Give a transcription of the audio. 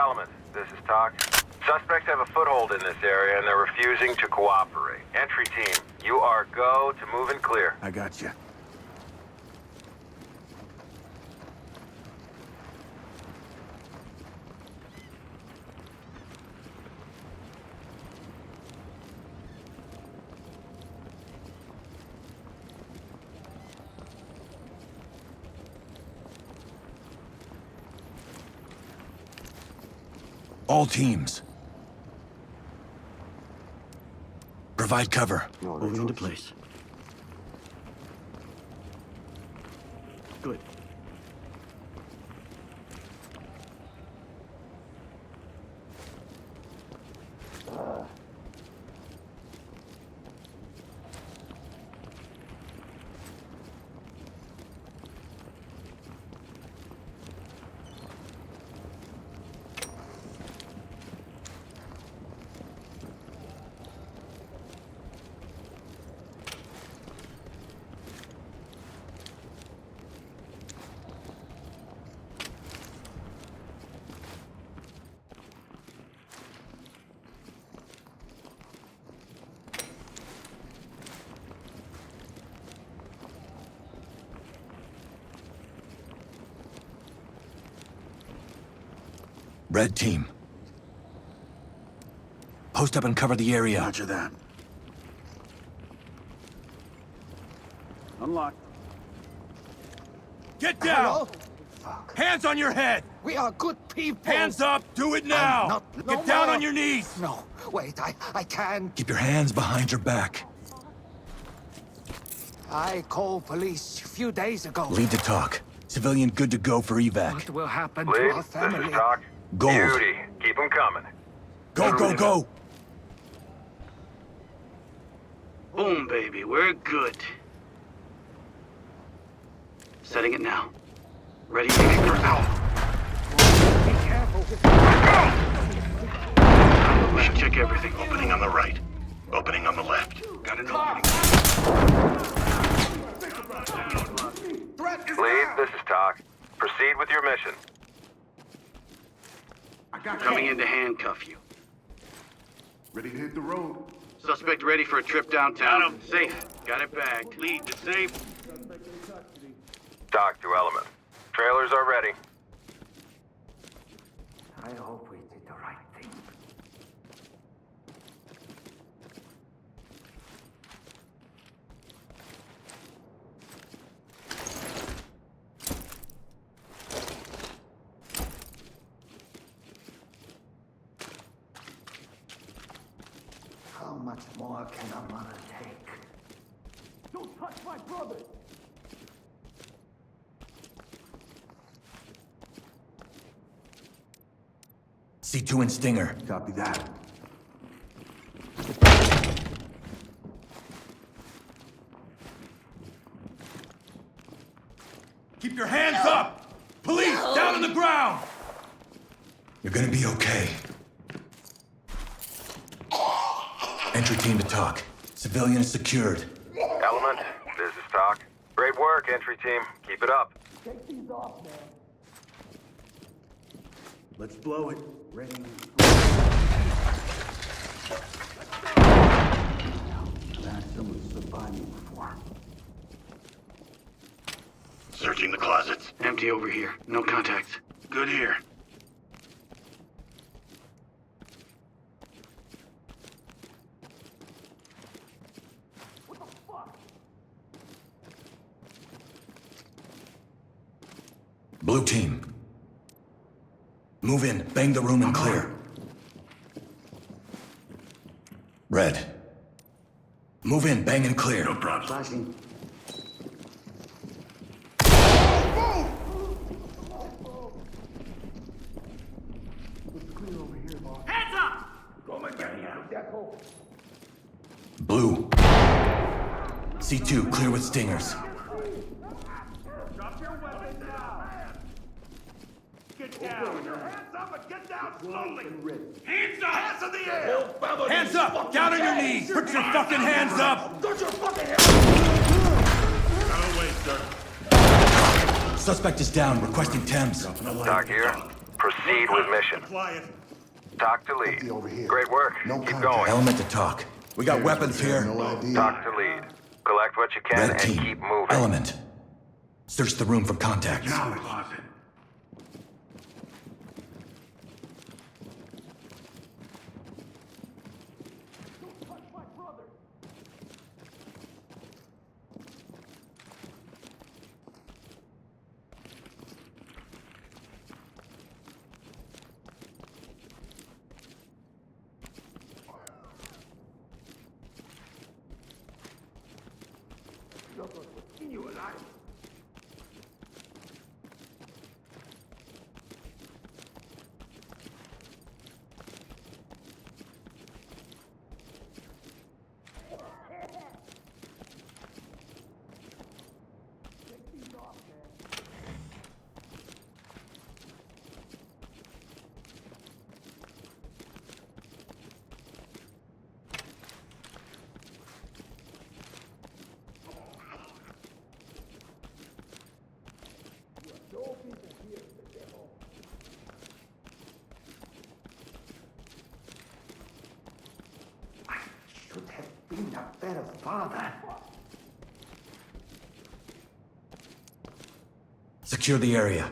Element, this is Talk. Suspects have a foothold in this area and they're refusing to cooperate. Entry team, you are go to move and clear. I got you. All teams. Provide cover. Moving into place. Good. Red team. Post up and cover the area. Roger that. Unlocked. Get down! Hello? Hands on your head! We are good people. Hands up! Do it now! not- Get no down more. on your knees! No, wait, I can't. Keep your hands behind your back. I called police a few days ago. Lead to talk. Civilian good to go for evac. What will happen to Lead, our this family? is Talk. Gold. Beauty, keep them coming. Go, go, go! Boom, baby. We're good. Setting it now. Ready to go out. Be careful. We should check everything. Opening on the right. Opening on the left. Got an opening. Lead, this is Talk. Proceed with your mission. Coming in to handcuff you. Ready to hit the road. Suspect ready for a trip downtown. Got him. Safe. Got it bagged. Lead to safe. Talk to Element. Trailers are ready. I hope we did the right thing. How much more can a mother take? Don't touch my brother! C2 and Stinger. Copy that. Keep your hands up! Police, down on the ground! You're gonna be okay. Entry team to talk. Civilian is secured. Element, this is Talk. Great work, entry team. Keep it up. Take these off, man. Let's blow it. Ready. Glad someone stood by me before. Searching the closets. Empty over here. No contacts. Good here. Blue team. Move in, bang the room and clear. Red. Move in, bang and clear. No problem. Flashing. Blue. C2, clear with stingers. Drop your weapon now! Get down! Your hands up and get down slowly! Hands up! Hands in the air! Hands up! Down on your knees! Put your fucking hands up! Put your fucking hands up! Out of the way, sir. Suspect is down, requesting Thames. Talk here. Proceed with mission. Quiet. Talk to lead. Empty over here. Great work. No Keep contact. going. Element to talk. We got weapons here. No ID. Talk to lead. Collect what you can Red and team. keep moving. Element. Search the room for contacts. Knowledge. Closet. You and I. Should have been a better father. Secure the area.